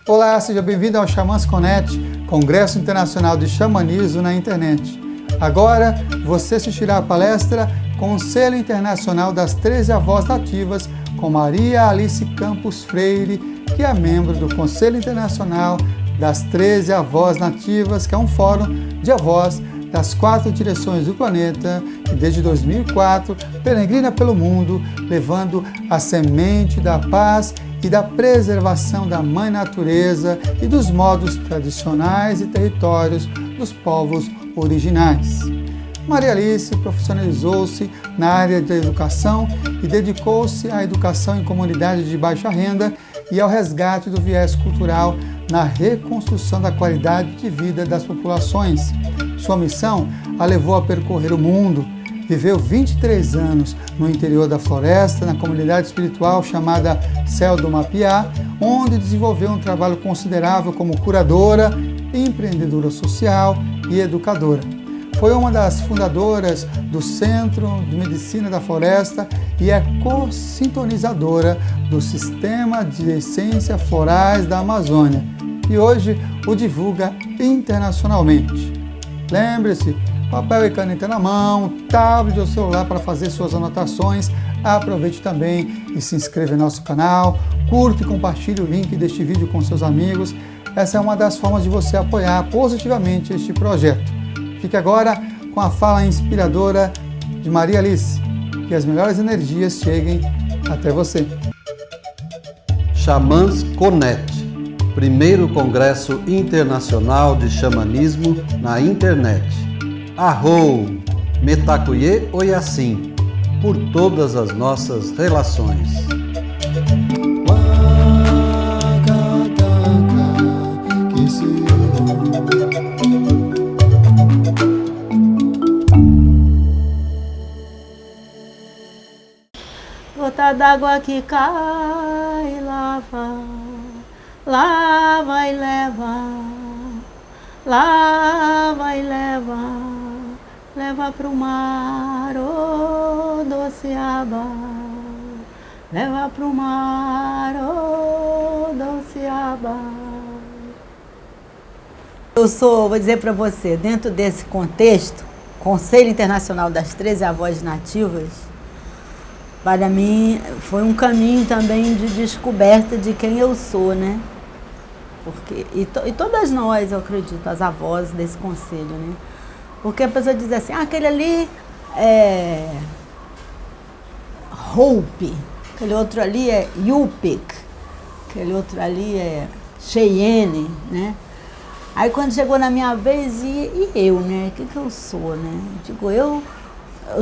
Olá, seja bem-vindo ao Xamãs Connect, Congresso Internacional de Xamanismo na Internet. Agora, você assistirá a palestra Conselho Internacional das 13 Avós Nativas com Maria Alice Campos Freire, que é membro do Conselho Internacional das 13 Avós Nativas, que é um fórum de avós das 4 direções do planeta, que desde 2004 peregrina pelo mundo, levando a semente da paz e da preservação da Mãe Natureza e dos modos tradicionais e territórios dos povos originais. Maria Alice profissionalizou-se na área da educação e dedicou-se à educação em comunidades de baixa renda e ao resgate do viés cultural na reconstrução da qualidade de vida das populações. Sua missão a levou a percorrer o mundo. Viveu 23 anos no interior da floresta, na comunidade espiritual chamada Céu do Mapiá, onde desenvolveu um trabalho considerável como curadora, empreendedora social e educadora. Foi uma das fundadoras do Centro de Medicina da Floresta e é co-sintonizadora do Sistema de Essências Florais da Amazônia e hoje o divulga internacionalmente. Lembre-se, papel e caneta na mão, tablet ou celular para fazer suas anotações. Aproveite também e se inscreva em nosso canal, curta e compartilhe o link deste vídeo com seus amigos. Essa é uma das formas de você apoiar positivamente este projeto. Fique agora com a fala inspiradora de Maria Alice. Que as melhores energias cheguem até você. Xamãs Connect, primeiro Congresso Internacional de Xamanismo na Internet. Arrou, Metacuye Oyassim, por todas as nossas relações. Gota d'água que cai, lava, lava e leva, lava e leva, leva pro mar, ô doce aba, leva pro mar, ô doce aba. Vou dizer para você, dentro desse contexto, Conselho Internacional das 13 Avós Nativas, para mim foi um caminho também de descoberta de quem eu sou, né? Porque, e todas nós, eu acredito, as avós desse conselho, né? Porque a pessoa diz assim, aquele ali é Hope, aquele outro ali é Yupik, aquele outro ali é Cheyenne, né? Aí quando chegou na minha vez, e eu, né? O que eu sou, né? Digo, eu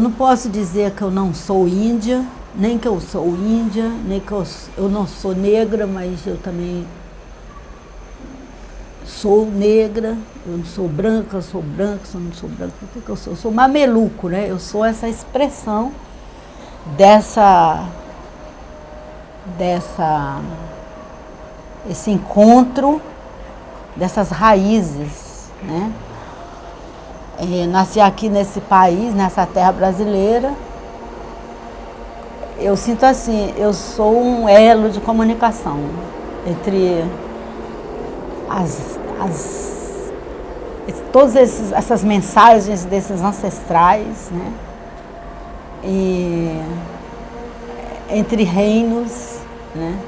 não posso dizer que eu não sou índia, nem que eu sou índia, nem que eu não sou negra, mas eu também sou negra. Eu não sou branca, eu sou branca, eu não sou branca. O que eu sou? Eu sou mameluco, né? Eu sou essa expressão esse encontro dessas raízes, né? Nasci aqui nesse país, nessa terra brasileira. Eu sinto assim, eu sou um elo de comunicação entre todas essas mensagens desses ancestrais, né? E entre reinos, né?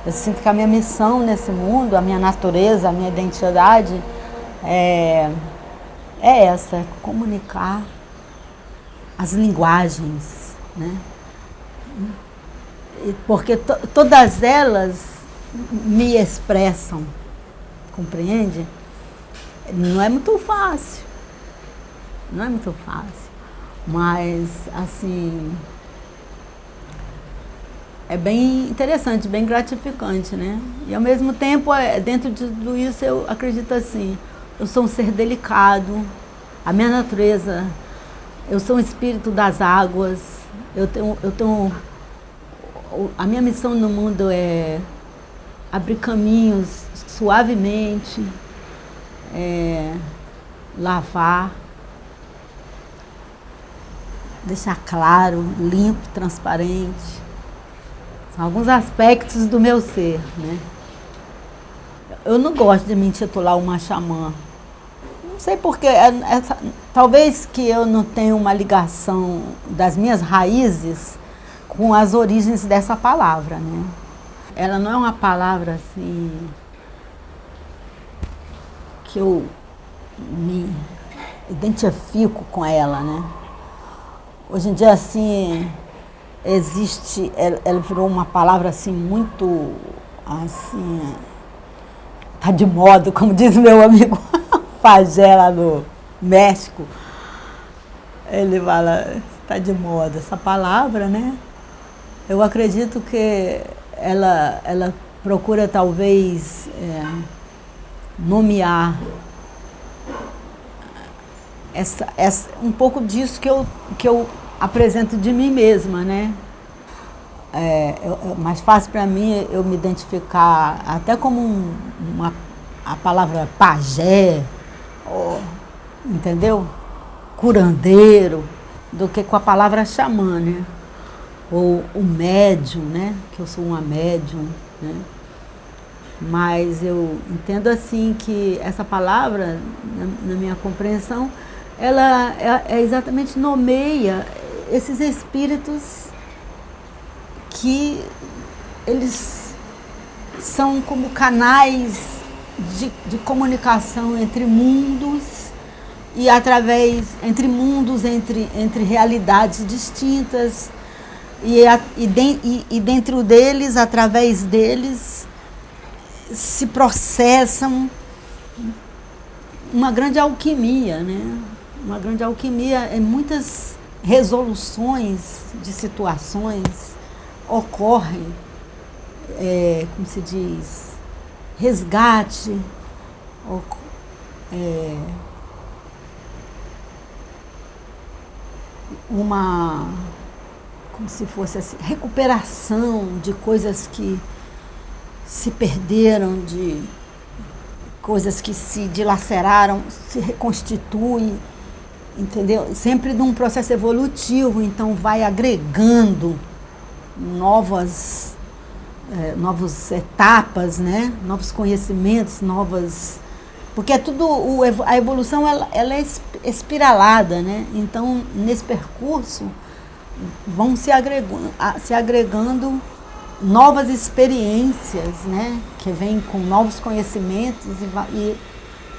Eu sinto que a minha missão nesse mundo, a minha natureza, a minha identidade é essa, comunicar as linguagens, né? Porque todas elas me expressam, compreende? Não é muito fácil, mas assim, é bem interessante, bem gratificante, né? E ao mesmo tempo, dentro de tudo isso, eu acredito assim, eu sou um ser delicado, a minha natureza, eu sou um espírito das águas, a minha missão no mundo é abrir caminhos suavemente, lavar, deixar claro, limpo, transparente. São alguns aspectos do meu ser, né? Eu não gosto de me intitular uma xamã. Não sei porque, talvez que eu não tenha uma ligação das minhas raízes com as origens dessa palavra, né? Ela não é uma palavra assim que eu me identifico com ela, né? Hoje em dia, assim, existe, ela virou uma palavra assim muito, assim, tá de moda, como diz meu amigo Pajé lá no México. Ele fala, tá de moda essa palavra, né? Eu acredito que ela procura talvez nomear um pouco disso que eu apresento de mim mesma, né? É mais fácil para mim eu me identificar até como a palavra pajé, entendeu? Curandeiro, do que com a palavra xamã, né? Ou o médium, né? Que eu sou uma médium, né? Mas eu entendo assim que essa palavra, na minha compreensão, ela exatamente nomeia esses espíritos que eles são como canais de comunicação entre mundos e entre mundos, entre realidades distintas e dentro deles, através deles, se processam uma grande alquimia, né? Uma grande alquimia em muitas resoluções de situações ocorrem, como se diz, resgate, como se fosse assim, recuperação de coisas que se perderam, de coisas que se dilaceraram, se reconstituem, entendeu? Sempre num processo evolutivo, então vai agregando novas etapas, né? Novos conhecimentos, porque é tudo, a evolução ela é espiralada, né? Então, nesse percurso, vão se agregando novas experiências, né? Que vêm com novos conhecimentos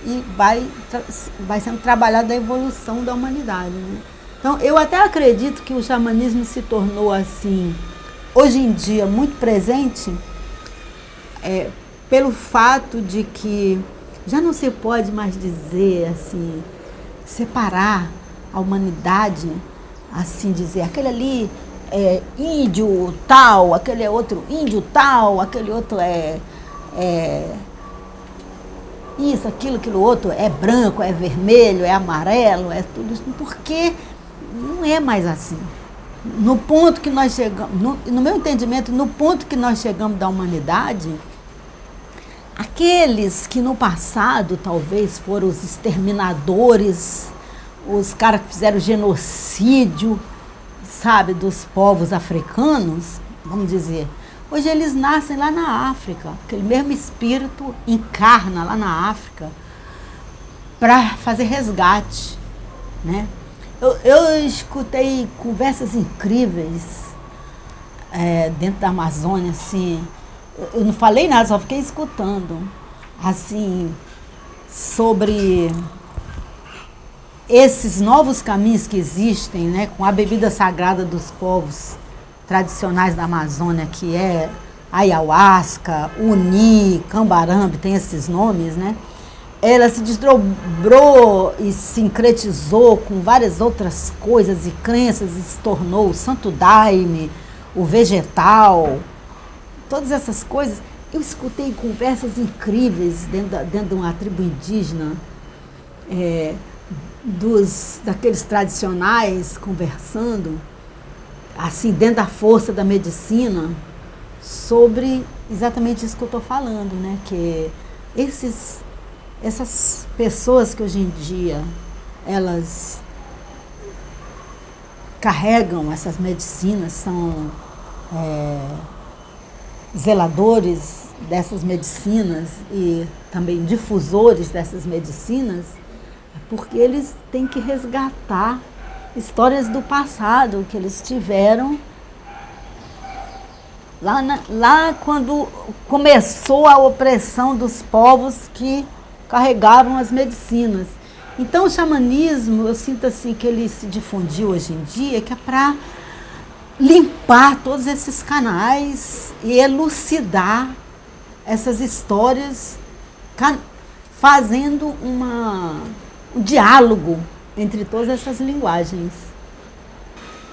e vai sendo trabalhada a evolução da humanidade, né? Então, eu até acredito que o xamanismo se tornou, assim, hoje em dia, muito presente, pelo fato de que já não se pode mais dizer, assim, separar a humanidade, assim dizer, aquele ali é índio tal, aquele é outro índio tal, aquele outro isso, aquilo outro, é branco, é vermelho, é amarelo, é tudo isso, porque não é mais assim. No ponto que nós chegamos, no meu entendimento, no ponto que nós chegamos da humanidade, aqueles que no passado talvez foram os exterminadores, os caras que fizeram genocídio, sabe, dos povos africanos, vamos dizer, hoje eles nascem lá na África, aquele mesmo espírito encarna lá na África para fazer resgate, né? Eu escutei conversas incríveis dentro da Amazônia, assim, eu não falei nada, só fiquei escutando, assim, sobre esses novos caminhos que existem, né, com a bebida sagrada dos povos tradicionais da Amazônia, que é ayahuasca, uni, cambarambe, tem esses nomes, né? Ela se desdobrou e sincretizou com várias outras coisas e crenças e se tornou o santo daime, o vegetal, todas essas coisas. Eu escutei conversas incríveis dentro de uma tribo indígena, daqueles tradicionais conversando, assim, dentro da força da medicina, sobre exatamente isso que eu estou falando, né? Que essas pessoas que hoje em dia elas carregam essas medicinas, são zeladores dessas medicinas e também difusores dessas medicinas, porque eles têm que resgatar histórias do passado que eles tiveram lá quando começou a opressão dos povos que carregavam as medicinas. Então o xamanismo, eu sinto assim que ele se difundiu hoje em dia, que é para limpar todos esses canais e elucidar essas histórias, fazendo um diálogo entre todas essas linguagens.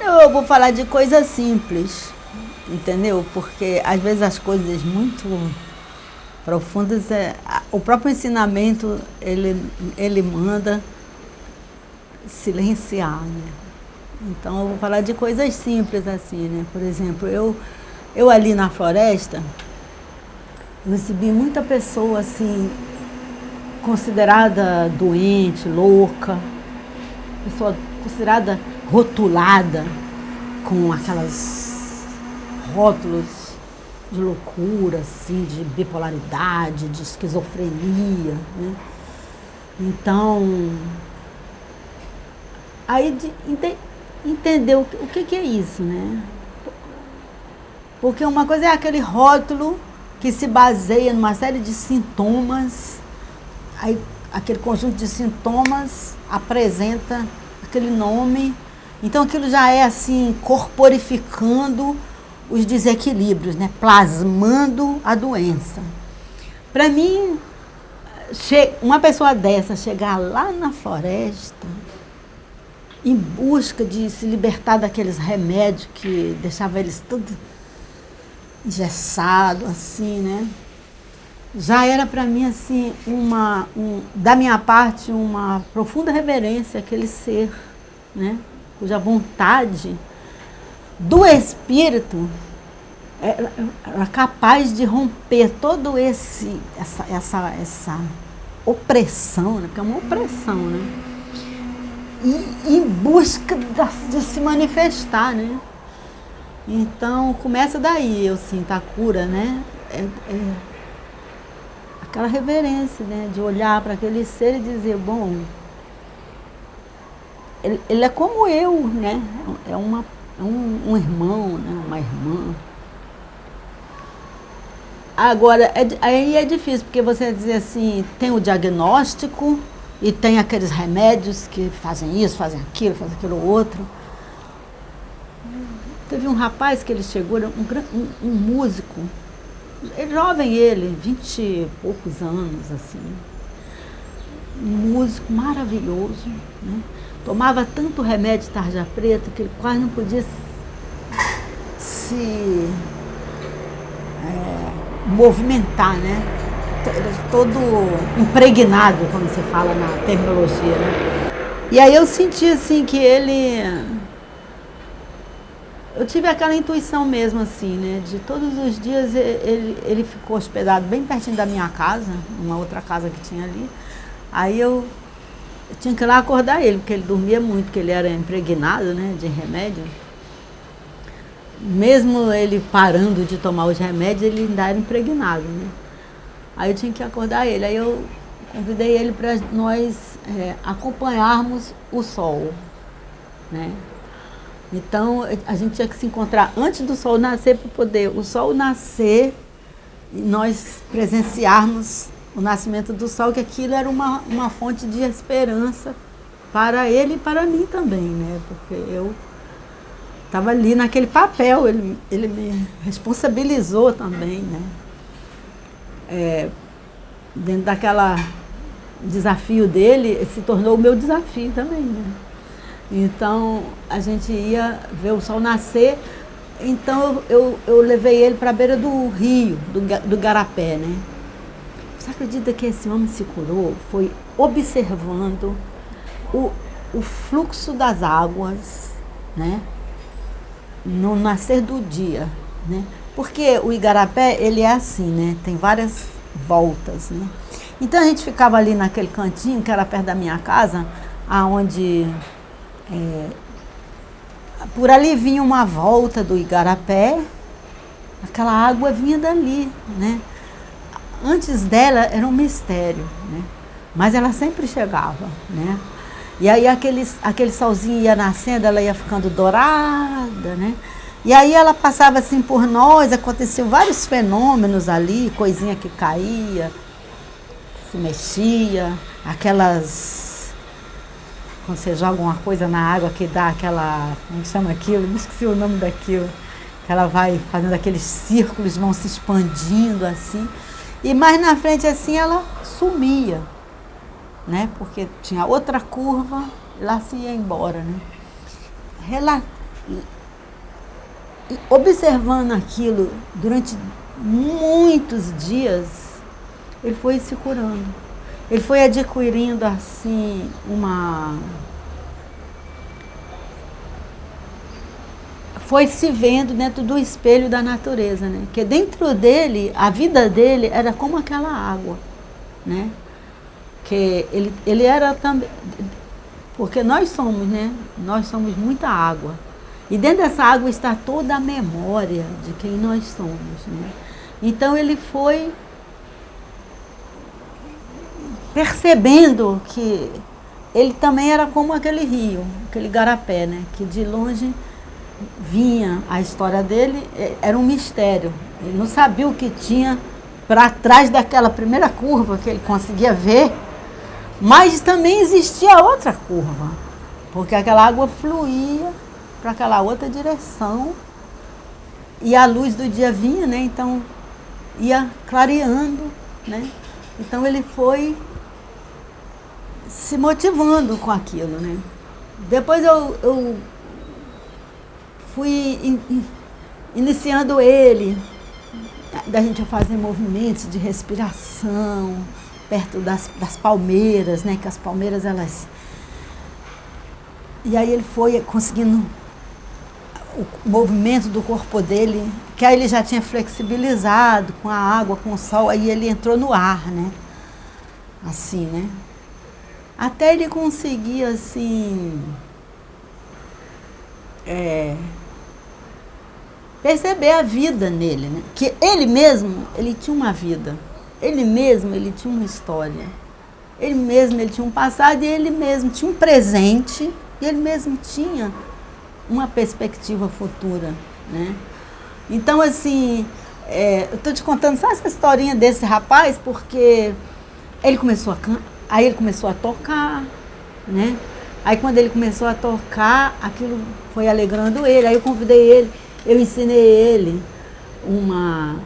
Eu vou falar de coisas simples, entendeu? Porque às vezes as coisas muito profundas, o próprio ensinamento ele manda silenciar, né? Então eu vou falar de coisas simples assim, né? Por exemplo, eu ali na floresta, eu recebi muita pessoa assim, considerada doente, louca, pessoa considerada rotulada com aquelas rótulos de loucura, assim, de bipolaridade, de esquizofrenia, né? Então, aí entender o que é isso, né? Porque uma coisa é aquele rótulo que se baseia numa série de sintomas, aí aquele conjunto de sintomas apresenta aquele nome, então aquilo já é assim, corporificando os desequilíbrios, né? Plasmando a doença. Para mim, uma pessoa dessa chegar lá na floresta em busca de se libertar daqueles remédios que deixavam eles tudo engessado, assim, né? Já era para mim, assim, da minha parte, uma profunda reverência àquele ser, né? Cuja vontade do espírito era capaz de romper todo essa opressão, né? Porque é uma opressão, né? E em busca de se manifestar, né? Então, começa daí, eu sinto a cura, né? Aquela reverência, né? De olhar para aquele ser e dizer, bom, ele é como eu, né? É um irmão, né? Uma irmã. Agora, aí é difícil, porque você dizer assim, tem o diagnóstico e tem aqueles remédios que fazem isso, fazem aquilo outro. Teve um rapaz que ele chegou, um músico, jovem ele, 20 e poucos anos, assim. Um músico maravilhoso, né? Tomava tanto remédio de tarja preta que ele quase não podia se movimentar, né? Todo impregnado, como se fala na terminologia, né? E aí eu senti assim que eu tive aquela intuição mesmo, assim, né? De todos os dias ele ficou hospedado bem pertinho da minha casa, uma outra casa que tinha ali. Aí eu tinha que ir lá acordar ele, porque ele dormia muito, porque ele era impregnado, né, de remédio. Mesmo ele parando de tomar os remédios, ele ainda era impregnado, né? Aí eu tinha que acordar ele. Aí eu convidei ele para nós acompanharmos o sol, né? Então, a gente tinha que se encontrar antes do sol nascer para poder o sol nascer e nós presenciarmos o nascimento do sol, que aquilo era uma fonte de esperança para ele e para mim também, né? Porque eu estava ali naquele papel, ele me responsabilizou também, né? Dentro daquela desafio dele, se tornou o meu desafio também, né? Então, a gente ia ver o sol nascer, então eu levei ele para a beira do rio, do Igarapé, né? Você acredita que esse homem se curou? Foi observando o fluxo das águas, né? No nascer do dia, né? Porque o Igarapé, ele é assim, né? Tem várias voltas, né? Então a gente ficava ali naquele cantinho, que era perto da minha casa, aonde por ali vinha uma volta do Igarapé, aquela água vinha dali, né? antes dela era um mistério, né? Mas ela sempre chegava, né? E aí aquele solzinho ia nascendo, ela ia ficando dourada, né? E aí ela passava assim por nós, aconteciam vários fenômenos ali, coisinha que caía, se mexia, aquelas... Quando você joga uma coisa na água que dá aquela... Como chama aquilo? Não esqueci o nome daquilo. Que ela vai fazendo aqueles círculos, vão se expandindo assim. E mais na frente assim ela sumia, né? Porque tinha outra curva, lá se ia embora, né? Observando aquilo durante muitos dias, ele foi se curando. Ele foi adquirindo assim foi se vendo dentro do espelho da natureza, né? Que dentro dele, a vida dele era como aquela água, né? Que ele era também, porque nós somos, né? Nós somos muita água. E dentro dessa água está toda a memória de quem nós somos, né? Então ele foi percebendo que ele também era como aquele rio, aquele garapé, né? Que de longe vinha a história dele, era um mistério. Ele não sabia o que tinha para trás daquela primeira curva que ele conseguia ver, mas também existia outra curva, porque aquela água fluía para aquela outra direção e a luz do dia vinha, né? Então ia clareando, né? Então ele foi se motivando com aquilo, né? Depois eu fui iniciando ele, da gente fazer movimentos de respiração perto das palmeiras, né? Que as palmeiras elas... E aí ele foi conseguindo o movimento do corpo dele, que aí ele já tinha flexibilizado com a água, com o sol, aí ele entrou no ar, né? Assim, né? Até ele conseguir, assim, perceber a vida nele, né? Que ele mesmo, ele tinha uma vida. Ele mesmo, ele tinha uma história. Ele mesmo, ele tinha um passado e ele mesmo tinha um presente e ele mesmo tinha uma perspectiva futura, né? Então, assim, eu estou te contando só essa historinha desse rapaz porque ele começou aí ele começou a tocar, né? Aí quando ele começou a tocar, aquilo foi alegrando ele. Aí eu convidei ele, eu ensinei ele um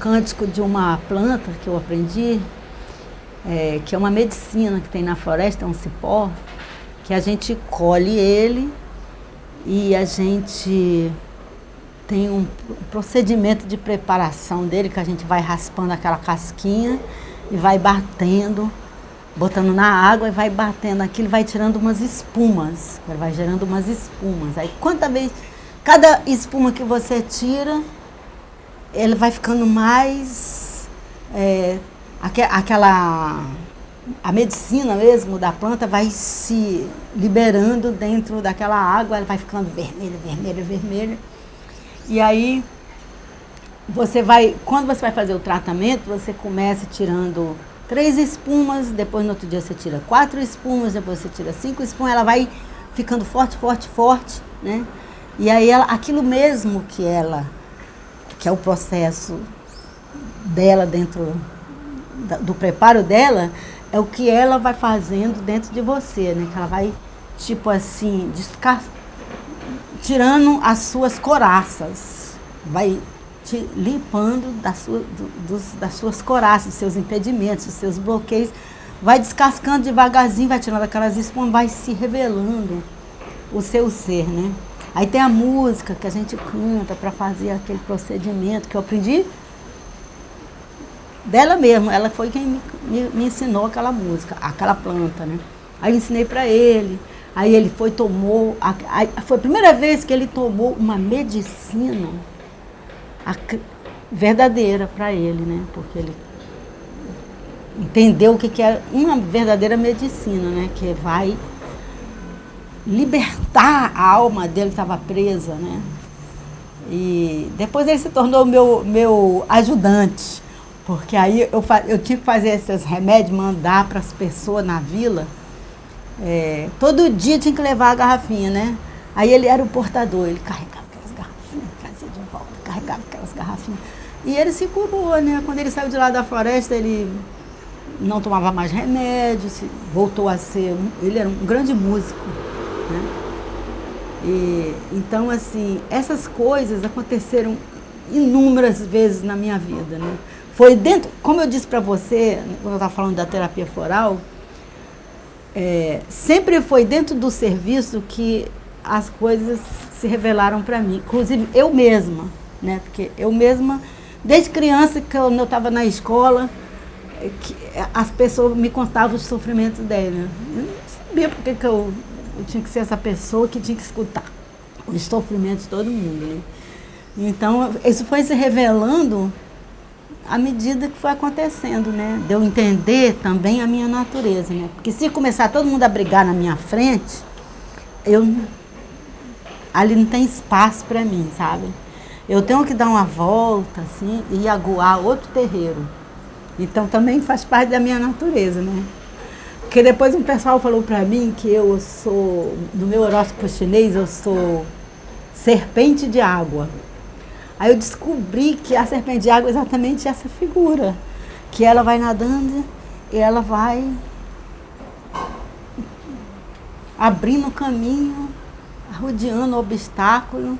cântico de uma planta que eu aprendi, que é uma medicina que tem na floresta, é um cipó, que a gente colhe ele e a gente tem um procedimento de preparação dele, que a gente vai raspando aquela casquinha e vai batendo, botando na água e vai batendo aquilo, vai tirando umas espumas, vai gerando umas espumas. Aí cada espuma que você tira, ele vai ficando mais, a medicina mesmo da planta vai se liberando dentro daquela água, ela vai ficando vermelha, vermelha, vermelha. E aí, quando você vai fazer o tratamento, você começa tirando 3 espumas, depois no outro dia você tira 4 espumas, depois você tira 5 espumas, ela vai ficando forte, forte, forte, né? E aí aquilo mesmo que é o processo dela dentro do preparo dela, é o que ela vai fazendo dentro de você, né? Que ela vai, tipo assim, tirando as suas coraças, vai te limpando das suas coraças, dos seus impedimentos, dos seus bloqueios, vai descascando devagarzinho, vai tirando aquelas espumas, vai se revelando o seu ser, né? Aí tem a música que a gente canta para fazer aquele procedimento que eu aprendi dela mesma. Ela foi quem me ensinou aquela música, aquela planta, né? Aí eu ensinei para ele, aí ele tomou, foi a primeira vez que ele tomou uma medicina verdadeira para ele, né? Porque ele entendeu o que é uma verdadeira medicina, né? Que vai libertar a alma dele que estava presa, né? E depois ele se tornou meu ajudante. Porque aí eu tinha que fazer esses remédios, mandar para as pessoas na vila. Todo dia tinha que levar a garrafinha, né? Aí ele era o portador, ele carregava aquelas garrafinhas, trazia de volta, carregava aquelas garrafinhas. E ele se curou, né? Quando ele saiu de lá da floresta, ele não tomava mais remédio, voltou a ser... Ele era um grande músico, né? Então, assim, essas coisas aconteceram inúmeras vezes na minha vida, né? Foi dentro, como eu disse para você, quando eu estava falando da terapia floral, sempre foi dentro do serviço que as coisas se revelaram para mim. Inclusive, eu mesma, né? Porque eu mesma, desde criança, quando eu estava na escola, as pessoas me contavam os sofrimentos dela. Eu não sabia porque que eu tinha que ser essa pessoa que tinha que escutar os sofrimentos de todo mundo, né? Então, isso foi se revelando à medida que foi acontecendo, né? De eu entender também a minha natureza, né? Porque se começar todo mundo a brigar na minha frente, ali não tem espaço para mim, sabe? Eu tenho que dar uma volta, assim, e aguar outro terreiro. Então, também faz parte da minha natureza, né? Porque depois um pessoal falou para mim que eu sou, no meu horóscopo chinês, eu sou serpente de água. Aí eu descobri que a serpente de água é exatamente essa figura, que ela vai nadando e ela vai abrindo o caminho, rodeando o obstáculo,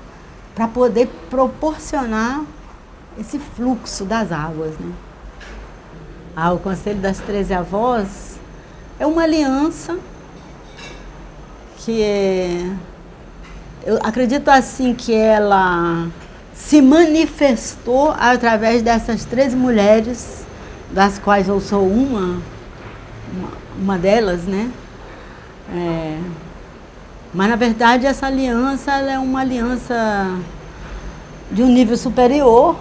para poder proporcionar esse fluxo das águas, né? O Conselho das 13 Avós é uma aliança que eu acredito assim que ela se manifestou através dessas 13 mulheres, das quais eu sou uma delas, né? Mas, na verdade, essa aliança ela é uma aliança de um nível superior,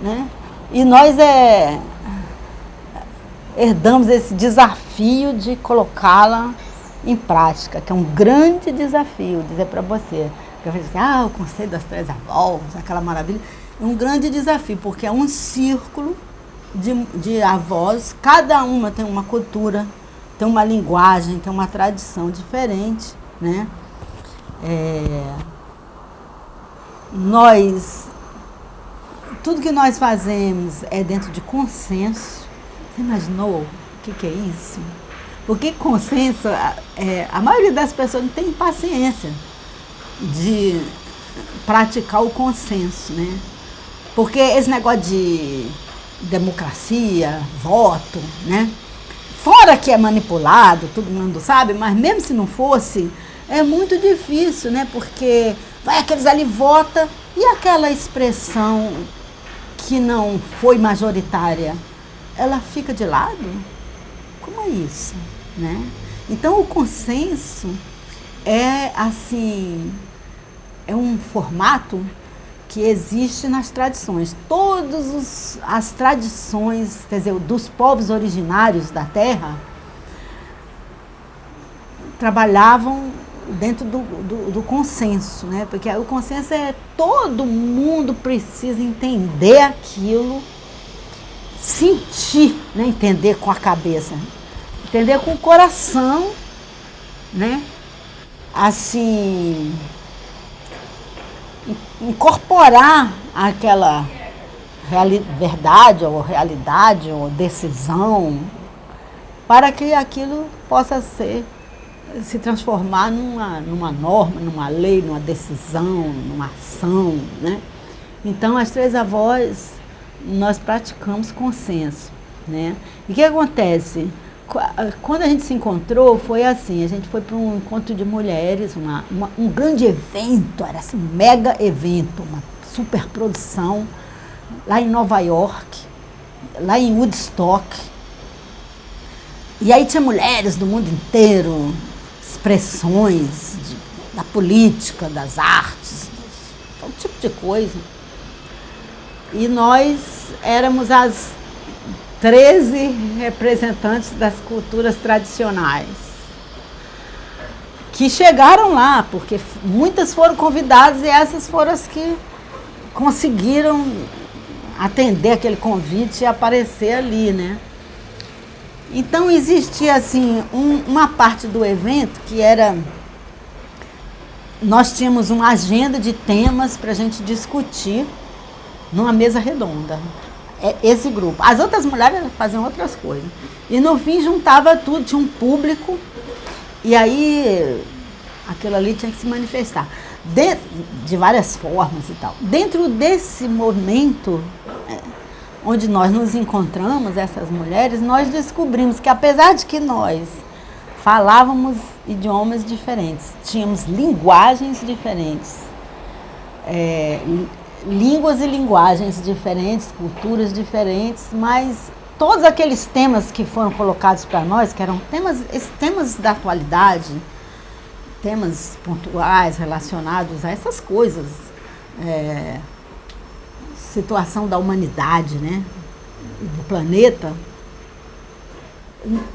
né? E nós herdamos esse desafio de colocá-la em prática, que é um grande desafio, dizer para você. Eu falei assim, o Conselho das 13 Avós, aquela maravilha. É um grande desafio, porque é um círculo de avós, cada uma tem uma cultura, tem uma linguagem, tem uma tradição diferente, né? Tudo que nós fazemos é dentro de consenso. Você imaginou o que é isso? Porque consenso, a maioria das pessoas não tem paciência de praticar o consenso, né? Porque esse negócio de democracia, voto, né? Fora que é manipulado, todo mundo sabe, mas mesmo se não fosse, é muito difícil, né? Porque vai aqueles ali vota e aquela expressão que não foi majoritária, ela fica de lado? Como é isso, né? Então o consenso é assim, é um formato que existe nas tradições. Todas as tradições, quer dizer, dos povos originários da Terra, trabalhavam dentro do consenso, né? Porque o consenso todo mundo precisa entender aquilo, sentir, né? Entender com a cabeça, entender com o coração, né? Assim, incorporar aquela verdade ou realidade ou decisão para que aquilo possa se transformar numa norma, numa lei, numa decisão, numa ação, né? Então, as 13 avós, nós praticamos consenso, né? E o que acontece? Quando a gente se encontrou, foi assim, a gente foi para um encontro de mulheres, um grande evento, era assim, um mega evento, uma super produção, lá em Nova York, lá em Woodstock. E aí tinha mulheres do mundo inteiro, expressões da política, das artes, todo tipo de coisa. E nós éramos as 13 representantes das culturas tradicionais, que chegaram lá, porque muitas foram convidadas e essas foram as que conseguiram atender aquele convite e aparecer ali, né? Então existia assim uma parte do evento que era, nós tínhamos uma agenda de temas para a gente discutir numa mesa redonda, esse grupo. As outras mulheres faziam outras coisas. E no fim juntava tudo, tinha um público, e aí aquilo ali tinha que se manifestar de várias formas e tal. Dentro desse movimento onde nós nos encontramos, essas mulheres, nós descobrimos que apesar de que nós falávamos idiomas diferentes, tínhamos linguagens diferentes, línguas e linguagens diferentes, culturas diferentes, mas todos aqueles temas que foram colocados para nós, que eram temas da atualidade, temas pontuais relacionados a essas coisas, situação da humanidade, né, do planeta,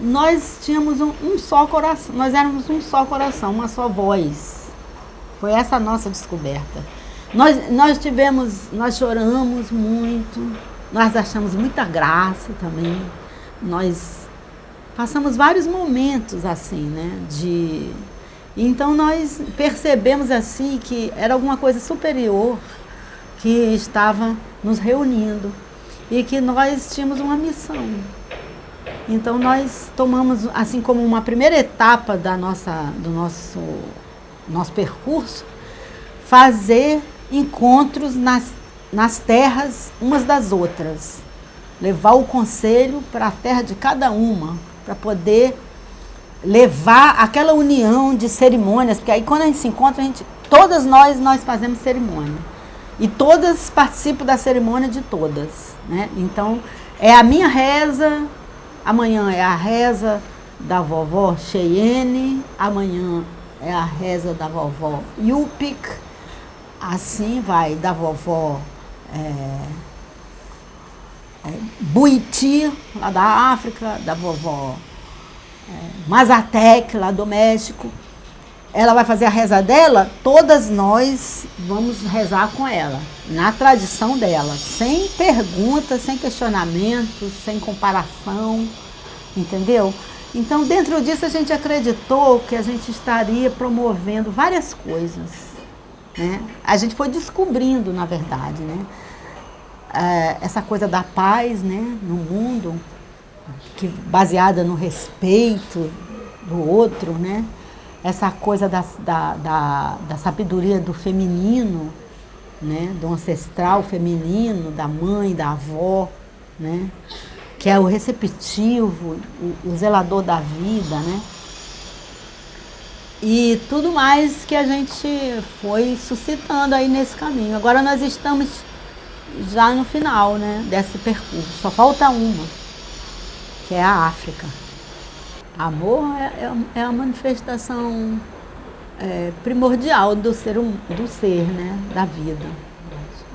nós tínhamos um só coração, nós éramos um só coração, uma só voz. Foi essa a nossa descoberta. Nós choramos muito, nós achamos muita graça também, nós passamos vários momentos assim, né, então nós percebemos assim que era alguma coisa superior que estava nos reunindo e que nós tínhamos uma missão. Então nós tomamos assim como uma primeira etapa do nosso percurso, fazer encontros nas terras umas das outras, levar o conselho para a terra de cada uma, para poder levar aquela união de cerimônias, porque aí quando a gente se encontra, todas nós fazemos cerimônia. E todas participam da cerimônia de todas, né? Então, é a minha reza, amanhã é a reza da vovó Cheyenne, amanhã é a reza da vovó Yupik, assim vai, da vovó Buiti, lá da África, da vovó Mazatec, lá do México. Ela vai fazer a reza dela, todas nós vamos rezar com ela, na tradição dela, sem perguntas, sem questionamentos, sem comparação, entendeu? Então, dentro disso, a gente acreditou que a gente estaria promovendo várias coisas, né? A gente foi descobrindo, na verdade, né? Essa coisa da paz, né, no mundo, baseada no respeito do outro, né? Essa coisa da sabedoria do feminino, né? Do ancestral feminino, da mãe, da avó, né? Que é o receptivo, o zelador da vida, né? E tudo mais que a gente foi suscitando aí nesse caminho. Agora nós estamos já no final, né, desse percurso. Só falta uma, que é a África. Amor é a manifestação primordial do ser, né, da vida.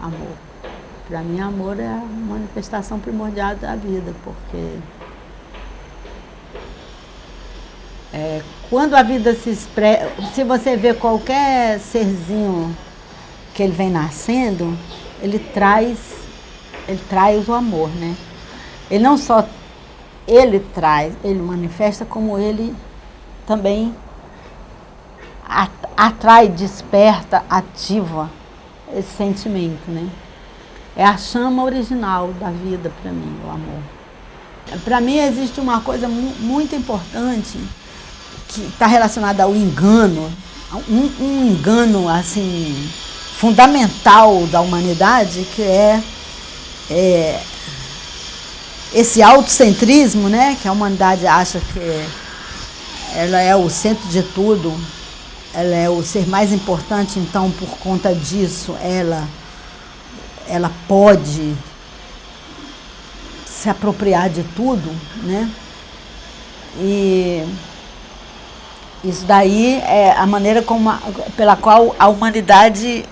Amor. Para mim, amor é a manifestação primordial da vida, porque quando a vida se expressa, se você vê qualquer serzinho que ele vem nascendo, ele traz o amor, né? Ele não só ele manifesta, como ele também atrai, desperta, ativa esse sentimento, né? É a chama original da vida para mim, o amor. Para mim existe uma coisa muito importante que está relacionada ao engano, um engano assim fundamental da humanidade, que é esse autocentrismo, né? Que a humanidade acha que ela é o centro de tudo, ela é o ser mais importante, então por conta disso ela pode se apropriar de tudo, né? E isso daí é a maneira pela qual a humanidade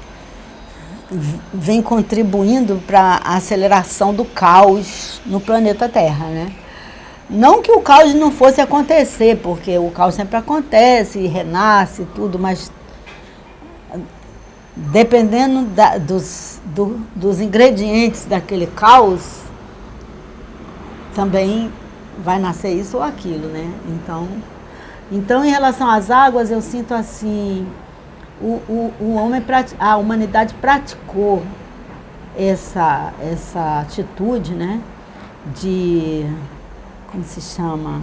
vem contribuindo para a aceleração do caos no planeta Terra, né? Não que o caos não fosse acontecer, porque o caos sempre acontece e renasce e tudo, mas dependendo dos ingredientes daquele caos, também vai nascer isso ou aquilo, né? Então, em relação às águas, eu sinto assim, a humanidade praticou essa atitude, né? De, como se chama?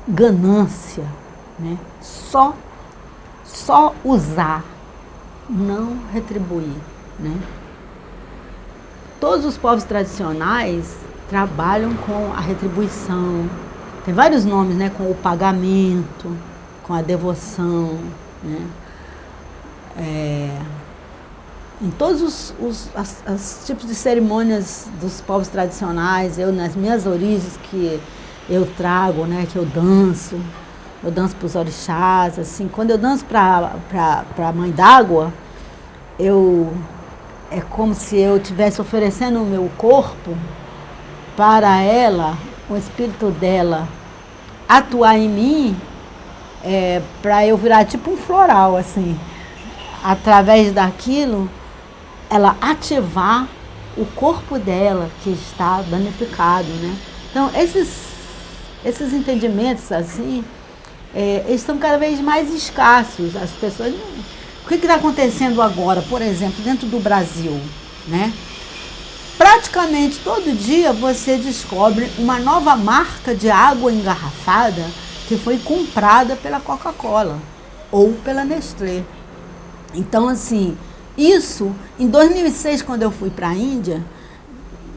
Ganância, né? Só usar, não retribuir, né? Todos os povos tradicionais trabalham com a retribuição, tem vários nomes, né? Com o pagamento, com a devoção, né? Em todos os tipos de cerimônias dos povos tradicionais, nas minhas origens que eu trago, né? Que eu danço para os orixás, assim, quando eu danço para a Mãe d'Água, é como se eu estivesse oferecendo o meu corpo para ela, o espírito dela atuar em mim, para eu virar tipo um floral, assim, através daquilo, ela ativar o corpo dela que está danificado, né? Então, esses entendimentos, assim, eles estão cada vez mais escassos. As pessoas... O que está acontecendo agora, por exemplo, dentro do Brasil, né? Praticamente todo dia você descobre uma nova marca de água engarrafada que foi comprada pela Coca-Cola ou pela Nestlé. Então, assim, isso, em 2006, quando eu fui para a Índia,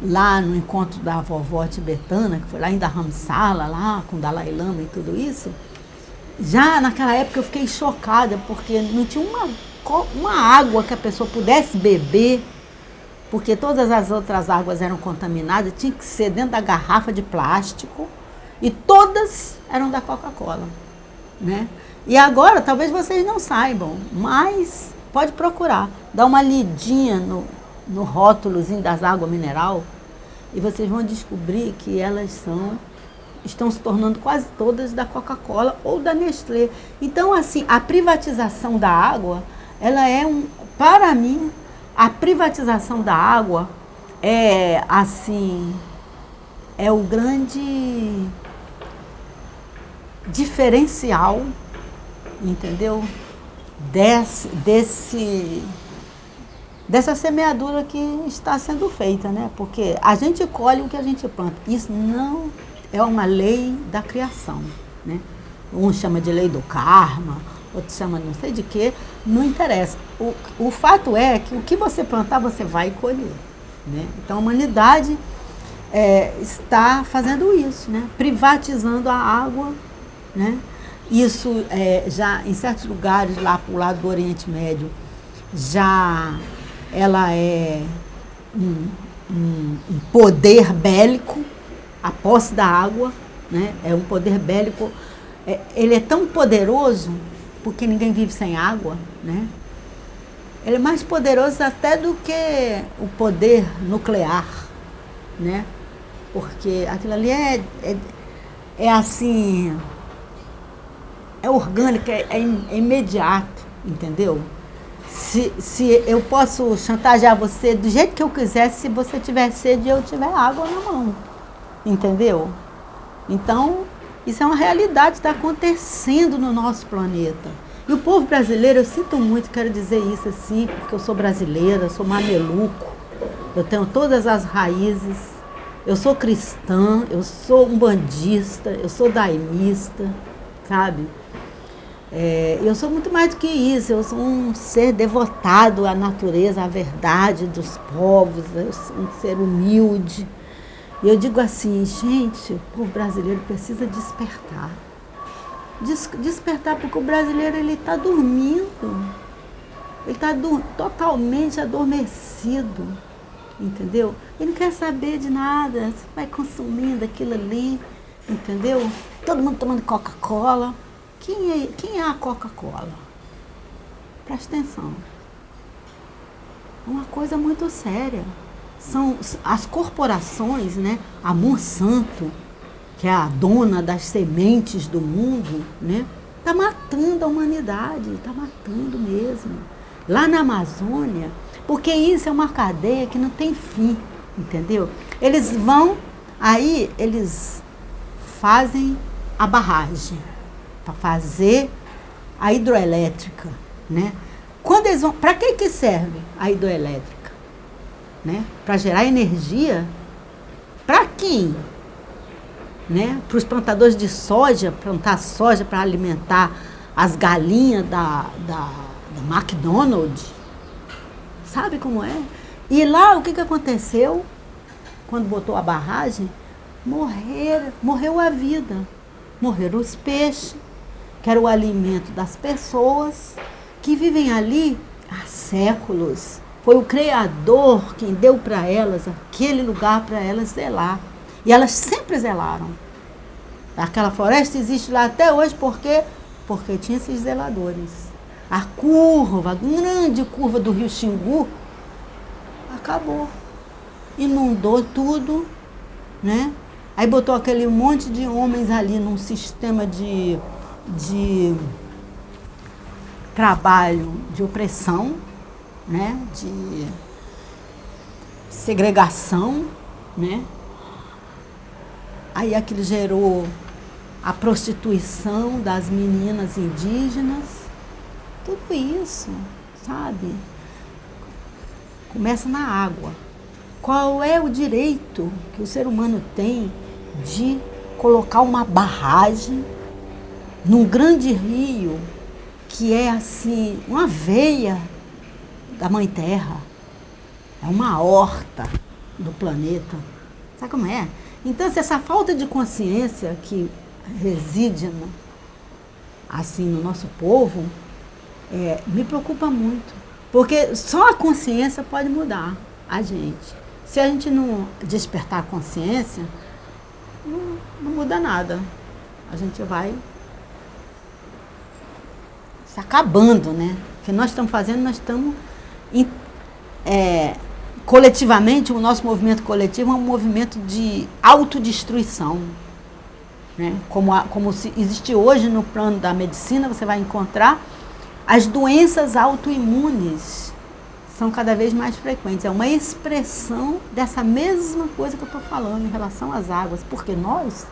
lá no encontro da vovó tibetana, que foi lá em Dharamsala, lá com o Dalai Lama e tudo isso, já naquela época eu fiquei chocada, porque não tinha uma água que a pessoa pudesse beber, porque todas as outras águas eram contaminadas, tinha que ser dentro da garrafa de plástico, e todas eram da Coca-Cola, né? E agora, talvez vocês não saibam, mas pode procurar, dá uma lidinha no rótulozinho das águas mineral, e vocês vão descobrir que elas estão se tornando quase todas da Coca-Cola ou da Nestlé. Então, assim, a privatização da água, ela para mim, a privatização da água é o grande diferencial, entendeu? Dessa semeadura que está sendo feita, né? Porque a gente colhe o que a gente planta. Isso não é uma lei da criação, né? Um chama de lei do karma, outro chama não sei de quê, não interessa. O fato é que o que você plantar, você vai colher, né? Então a humanidade está fazendo isso, né? Privatizando a água, né? Isso já em certos lugares lá para o lado do Oriente Médio, ela é um poder bélico, a posse da água, né? É um poder bélico. Ele é tão poderoso porque ninguém vive sem água, né? Ele é mais poderoso até do que o poder nuclear, né? Porque aquilo ali é assim, é orgânico, é imediato, entendeu? Se eu posso chantagear você do jeito que eu quiser, se você tiver sede e eu tiver água na mão, entendeu? Então, isso é uma realidade que está acontecendo no nosso planeta. E o povo brasileiro, eu sinto muito, quero dizer isso assim, porque eu sou brasileira, sou mameluco, eu tenho todas as raízes, eu sou cristã, eu sou umbandista, eu sou daimista, sabe? Eu sou muito mais do que isso, eu sou um ser devotado à natureza, à verdade dos povos, eu sou um ser humilde. E eu digo assim, gente, o povo brasileiro precisa despertar. Despertar, porque o brasileiro está dormindo, ele está totalmente adormecido, entendeu? Ele não quer saber de nada, você vai consumindo aquilo ali, entendeu? Todo mundo tomando Coca-Cola. Quem é a Coca-Cola? Presta atenção. É uma coisa muito séria. São as corporações, né? A Monsanto, que é a dona das sementes do mundo, né? Está matando a humanidade, está matando mesmo. Lá na Amazônia, porque isso é uma cadeia que não tem fim, entendeu? Eles vão, aí eles fazem a barragem para fazer a hidroelétrica, né? Quando eles vão, para que serve a hidroelétrica? Né? Para gerar energia? Para quem? Né? Para os plantadores de soja, plantar soja para alimentar as galinhas da McDonald's. Sabe como é? E lá o que aconteceu? Quando botou a barragem, morreu a vida. Morreram os peixes, que era o alimento das pessoas que vivem ali há séculos. Foi o Criador quem deu para elas aquele lugar para elas zelar. E elas sempre zelaram. Aquela floresta existe lá até hoje porque tinha esses zeladores. A grande curva do rio Xingu, acabou. Inundou tudo, né? Aí botou aquele monte de homens ali num sistema de trabalho, de opressão, né? De segregação, né? Aí aquilo gerou a prostituição das meninas indígenas, tudo isso, sabe? Começa na água. Qual é o direito que o ser humano tem de colocar uma barragem num grande rio que é assim, uma veia da Mãe Terra, é uma horta do planeta? Sabe como é? Então, essa falta de consciência que reside no nosso povo, me preocupa muito. Porque só a consciência pode mudar a gente. Se a gente não despertar a consciência, não muda nada. A gente vai se acabando, né? O que nós estamos fazendo, nós estamos coletivamente, o nosso movimento coletivo é um movimento de autodestruição. Né? Como se existe hoje no plano da medicina, você vai encontrar as doenças autoimunes são cada vez mais frequentes. É uma expressão dessa mesma coisa que eu estou falando em relação às águas, porque nós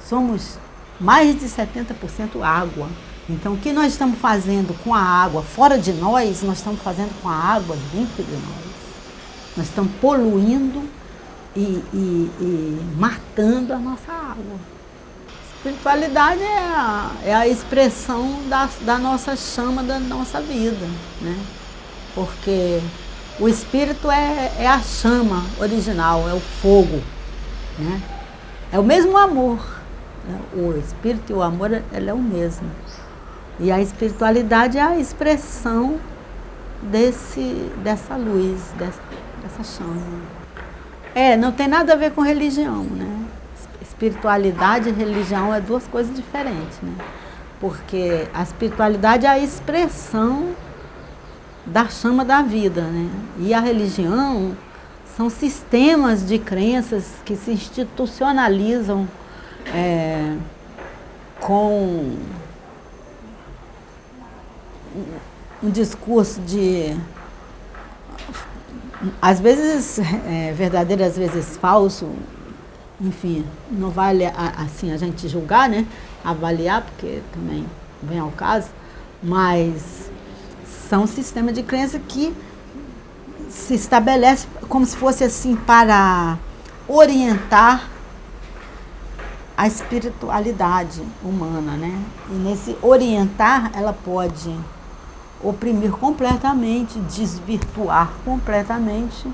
somos mais de 70% água. Então, o que nós estamos fazendo com a água fora de nós estamos fazendo com a água dentro de nós. Nós estamos poluindo e matando a nossa água. Espiritualidade é a expressão da nossa chama, da nossa vida, né? Porque o espírito é a chama original, é o fogo, né? É o mesmo amor, né? O espírito e o amor, ele é o mesmo. E a espiritualidade é a expressão dessa luz, dessa chama. Não tem nada a ver com religião, né? Espiritualidade e religião é duas coisas diferentes, né? Porque a espiritualidade é a expressão da chama da vida, né? E a religião são sistemas de crenças que se institucionalizam com um discurso de, às vezes verdadeiro, às vezes falso. Enfim, não vale assim a gente julgar, né? Avaliar, porque também vem ao caso, mas são sistemas de crença que se estabelece como se fosse assim para orientar a espiritualidade humana, né? E nesse orientar, ela pode oprimir completamente, desvirtuar completamente,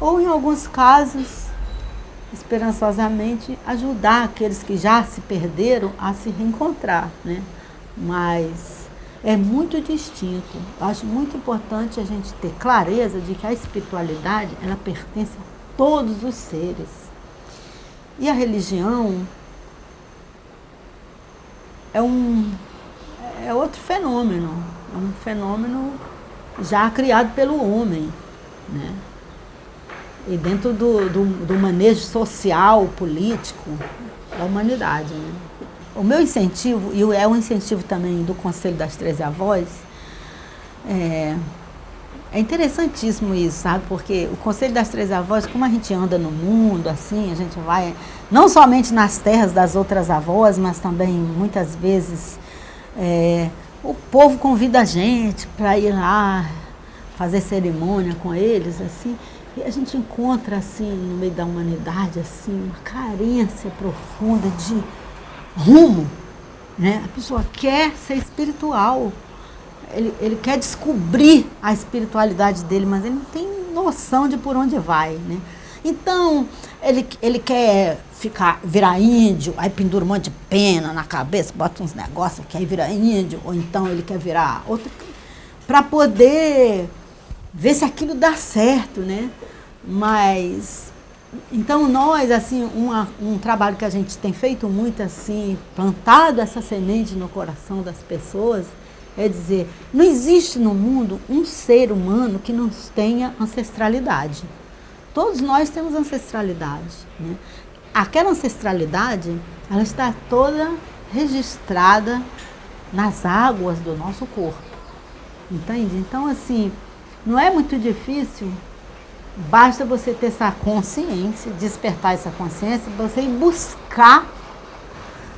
ou em alguns casos, esperançosamente, ajudar aqueles que já se perderam a se reencontrar, né? Mas é muito distinto. Eu acho muito importante a gente ter clareza de que a espiritualidade, ela pertence a todos os seres. E a religião é outro fenômeno. É um fenômeno já criado pelo homem, né? E dentro do manejo social, político da humanidade, né? o meu incentivo, e é um incentivo também do Conselho das 13 Avós, é interessantíssimo isso, sabe? Porque o Conselho das 13 Avós, como a gente anda no mundo, assim, a gente vai não somente nas terras das outras avós, mas também, muitas vezes, o povo convida a gente para ir lá fazer cerimônia com eles, assim, e a gente encontra, assim, no meio da humanidade, assim, uma carência profunda de rumo, né? A pessoa quer ser espiritual, ele quer descobrir a espiritualidade dele, mas ele não tem noção de por onde vai, né? Então, ele quer virar índio, aí pendura um monte de pena na cabeça, bota uns negócios que aí vira índio, ou então ele quer virar outro, para poder ver se aquilo dá certo, né? Mas, então nós, assim, um trabalho que a gente tem feito muito, assim, plantado essa semente no coração das pessoas, é dizer, não existe no mundo um ser humano que não tenha ancestralidade. Todos nós temos ancestralidade, né? Aquela ancestralidade, ela está toda registrada nas águas do nosso corpo, entende? Então, assim, não é muito difícil, basta você ter essa consciência, despertar essa consciência, você ir buscar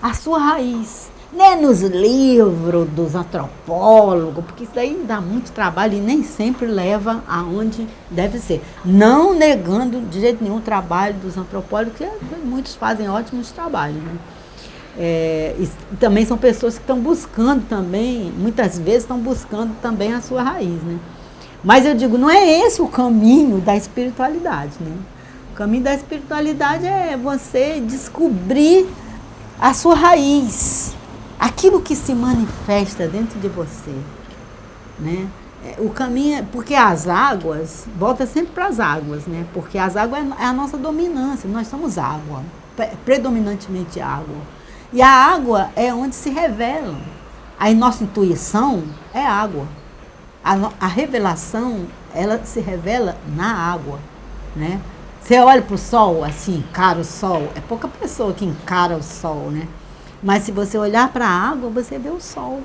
a sua raiz. Não é nos livros dos antropólogos, porque isso daí dá muito trabalho e nem sempre leva aonde deve ser. Não negando de jeito nenhum o trabalho dos antropólogos, que muitos fazem ótimos trabalhos, né? E também são pessoas que estão buscando também, muitas vezes estão buscando também a sua raiz, né? Mas eu digo, não é esse o caminho da espiritualidade, né? O caminho da espiritualidade é você descobrir a sua raiz, aquilo que se manifesta dentro de você, né? O caminho é, porque as águas, volta sempre para as águas, né? Porque as águas é a nossa dominância, nós somos água, predominantemente água. E a água é onde se revela. A nossa intuição é água. A revelação, ela se revela na água, né? Você olha para o sol, assim, encara o sol, é pouca pessoa que encara o sol, né? Mas se você olhar para a água, você vê o sol.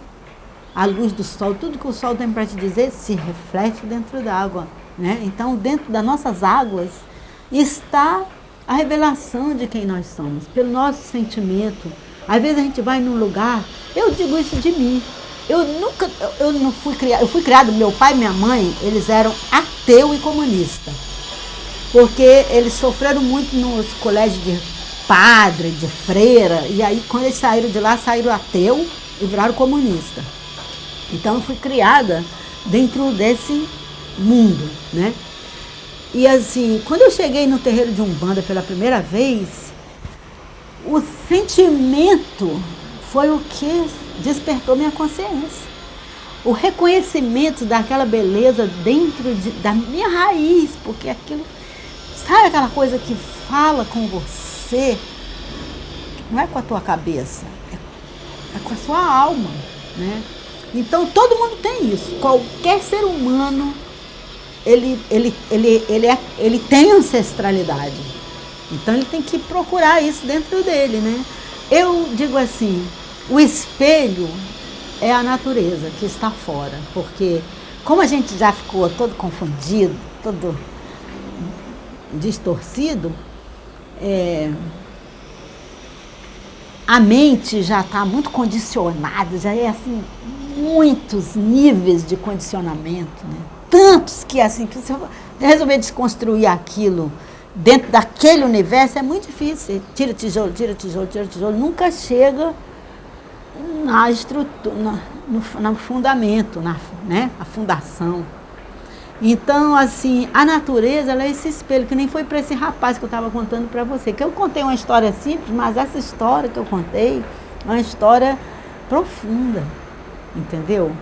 A luz do sol, tudo que o sol tem para te dizer, se reflete dentro da água, né? Então, dentro das nossas águas está a revelação de quem nós somos, pelo nosso sentimento. Às vezes a gente vai num lugar, eu digo isso de mim, eu não fui criado, eu fui criado, meu pai e minha mãe, eles eram ateu e comunista, porque eles sofreram muito nos colégios de padre, de freira, e aí quando eles saíram de lá, saíram ateu e viraram comunista. Então eu fui criada dentro desse mundo, né? E assim, quando eu cheguei no terreiro de Umbanda pela primeira vez, o sentimento foi o que despertou minha consciência. O reconhecimento daquela beleza dentro da minha raiz, porque aquilo, sabe aquela coisa que fala com você, não é com a tua cabeça, é com a sua alma, né? Então todo mundo tem isso, qualquer ser humano, ele tem ancestralidade. Então ele tem que procurar isso dentro dele, né? Eu digo assim, o espelho é a natureza que está fora, porque como a gente já ficou todo confundido, todo distorcido, a mente já está muito condicionada, já é assim, muitos níveis de condicionamento, né? Tantos que assim, que você resolver desconstruir aquilo dentro daquele universo é muito difícil. Tira tijolo, tira tijolo, tira tijolo, nunca chega na estrutura, no fundamento, né? A fundação. Então, assim, a natureza, ela é esse espelho, que nem foi para esse rapaz que eu estava contando para você, que eu contei uma história simples, mas essa história que eu contei é uma história profunda, entendeu?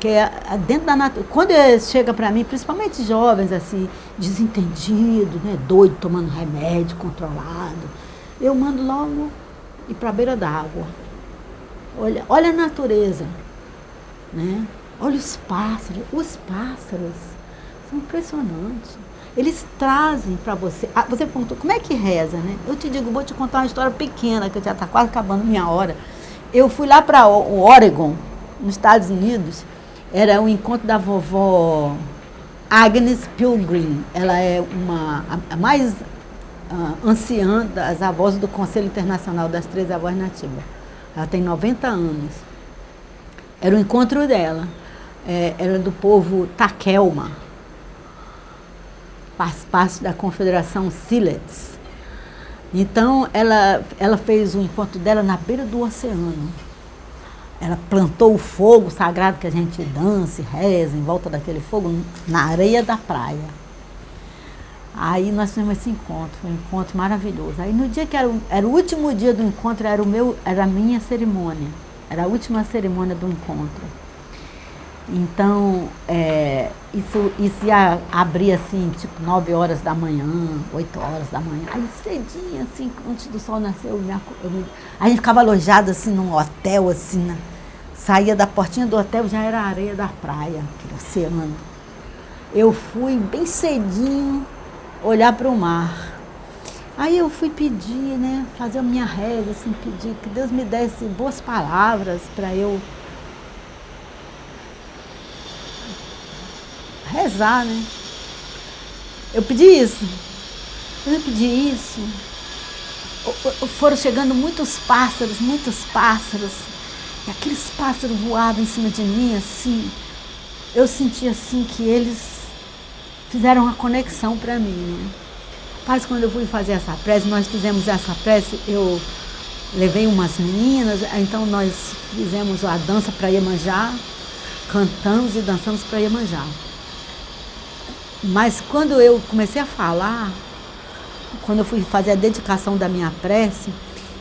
Que é dentro da natureza. Quando chega para mim, principalmente jovens, assim, desentendidos, né, doido, tomando remédio controlado, eu mando logo ir para a beira d'água. Olha a natureza, né? Olha os pássaros são impressionantes. Eles trazem para você. Você perguntou, como é que reza, né? Eu te digo, vou te contar uma história pequena, que já está quase acabando minha hora. eu fui lá para o Oregon, nos Estados Unidos, era o encontro da vovó Agnes Pilgrim. Ela é a mais anciã das avós do Conselho Internacional das 13 Avós Nativas. Ela tem 90 anos. Era o encontro dela. Era do povo Takelma. Faz parte da Confederação Siletz. Então, ela fez o encontro dela na beira do oceano. Ela plantou o fogo sagrado que a gente dança e reza em volta daquele fogo na areia da praia. Aí nós fizemos esse encontro, foi um encontro maravilhoso. Aí no dia que era o último dia do encontro, era a minha cerimônia. Era a última cerimônia do encontro. Então, isso ia abrir assim, tipo 9 horas da manhã, 8 horas da manhã. Aí cedinho, assim, antes do sol nascer, a gente ficava alojado assim num hotel, assim, saía da portinha do hotel, já era a areia da praia, aquele oceano. Eu fui bem cedinho olhar para o mar. Aí eu fui pedir, né, fazer a minha reza, assim, pedir que Deus me desse boas palavras para eu rezar, né? Eu pedi isso. Quando eu pedi isso, foram chegando muitos pássaros, e aqueles pássaros voavam em cima de mim, assim. Eu senti assim que eles fizeram uma conexão para mim, né? Mas quando eu fui fazer essa prece, nós fizemos essa prece, eu levei umas meninas, então nós fizemos a dança para Iemanjá, cantamos e dançamos para Iemanjá. Mas quando eu comecei a falar, quando eu fui fazer a dedicação da minha prece,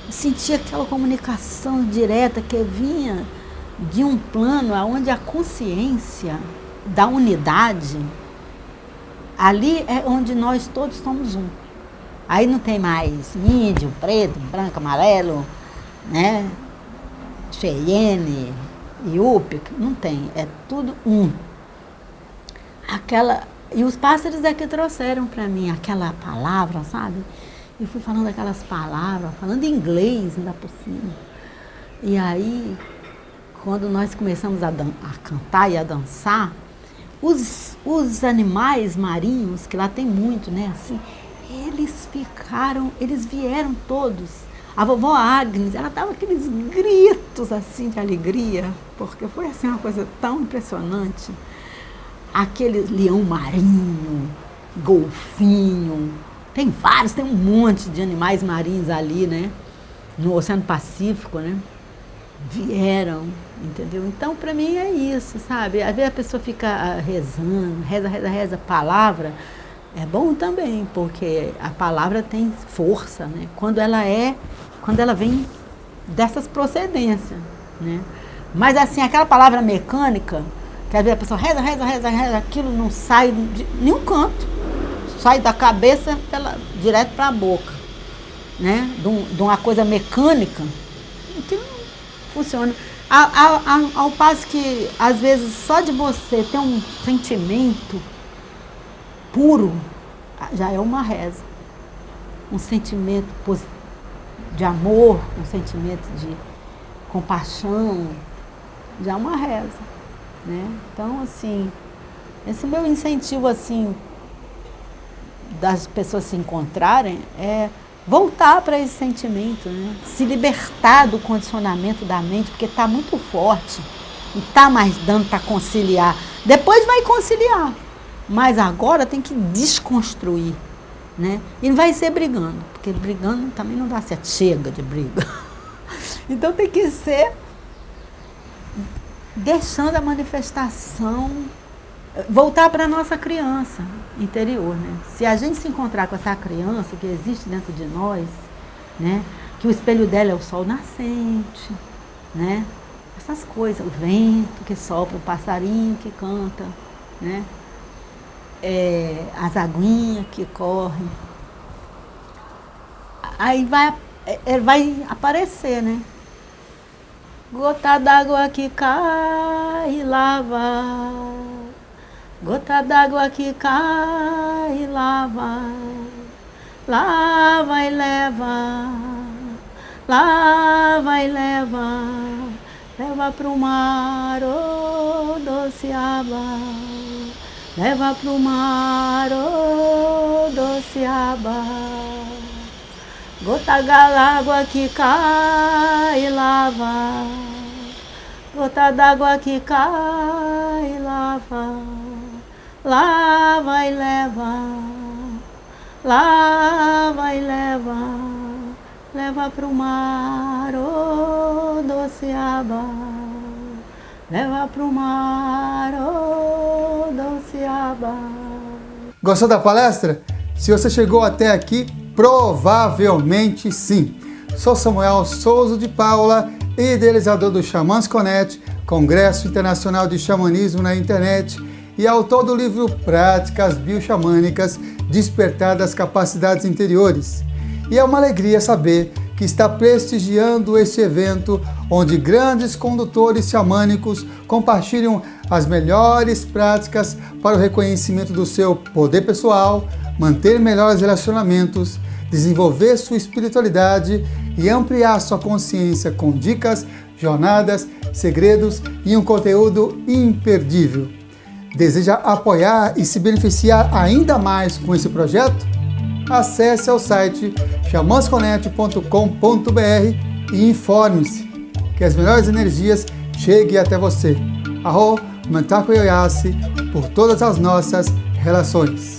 eu senti aquela comunicação direta que vinha de um plano onde a consciência da unidade, ali é onde nós todos somos um. Aí não tem mais índio, preto, branco, amarelo, né? Cheyenne, Yupi, não tem, é tudo um. E os pássaros é que trouxeram para mim aquela palavra, sabe? Eu fui falando aquelas palavras, falando inglês ainda por cima. E aí, quando nós começamos a cantar e a dançar, os animais marinhos, que lá tem muito, né? Assim, eles vieram todos. A vovó Agnes, ela dava aqueles gritos assim de alegria, porque foi assim uma coisa tão impressionante. Aquele leão marinho, golfinho, tem um monte de animais marinhos ali, né? No Oceano Pacífico, né? Vieram, entendeu? Então, para mim é isso, sabe? Às vezes a pessoa fica rezando, reza, palavra, é bom também, porque a palavra tem força, né? Quando ela vem dessas procedências, né? Mas assim, aquela palavra mecânica, que às vezes a pessoa reza, aquilo não sai de nenhum canto, sai da cabeça direto para a boca, né? De uma coisa mecânica, que não funciona. Ao passo que, às vezes, só de você ter um sentimento puro, já é uma reza. Um sentimento de amor, um sentimento de compaixão, já é uma reza. Né? Então, assim, esse meu incentivo, assim, das pessoas se encontrarem é voltar para esse sentimento, né? Se libertar do condicionamento da mente, porque está muito forte, não está mais dando para conciliar. Depois vai conciliar, mas agora tem que desconstruir, né? E não vai ser brigando, porque brigando também não dá certo, chega de briga. Então tem que ser deixando a manifestação voltar para a nossa criança interior, né? Se a gente se encontrar com essa criança que existe dentro de nós, né? Que o espelho dela é o sol nascente, né? Essas coisas, o vento que sopra, o passarinho que canta, né? As aguinhas que correm. Aí vai aparecer, né? Gota d'água que cai e lava, gota d'água que cai e lava, lava e leva, lava e leva, leva pro mar, ô doce água, leva pro mar, ô doce água. Gota d'água que cai e lava, gota d'água que cai e lava, lava e leva, lava e leva, leva pro mar, ô doce água, leva pro mar, ô doce água. Gostou da palestra? Se você chegou até aqui, provavelmente sim. Sou Samuel Souza de Paula, idealizador do Xamãs Connect, Congresso Internacional de Xamanismo na Internet, e autor do livro Práticas Bioxamânicas, Despertar das Capacidades Interiores. E é uma alegria saber que está prestigiando este evento, onde grandes condutores xamânicos compartilham as melhores práticas para o reconhecimento do seu poder pessoal, manter melhores relacionamentos, desenvolver sua espiritualidade e ampliar sua consciência com dicas, jornadas, segredos e um conteúdo imperdível. Deseja apoiar e se beneficiar ainda mais com esse projeto? Acesse ao site xamansconnect.com.br e informe-se que as melhores energias cheguem até você. Arro Mentaku Yoyasi por todas as nossas relações.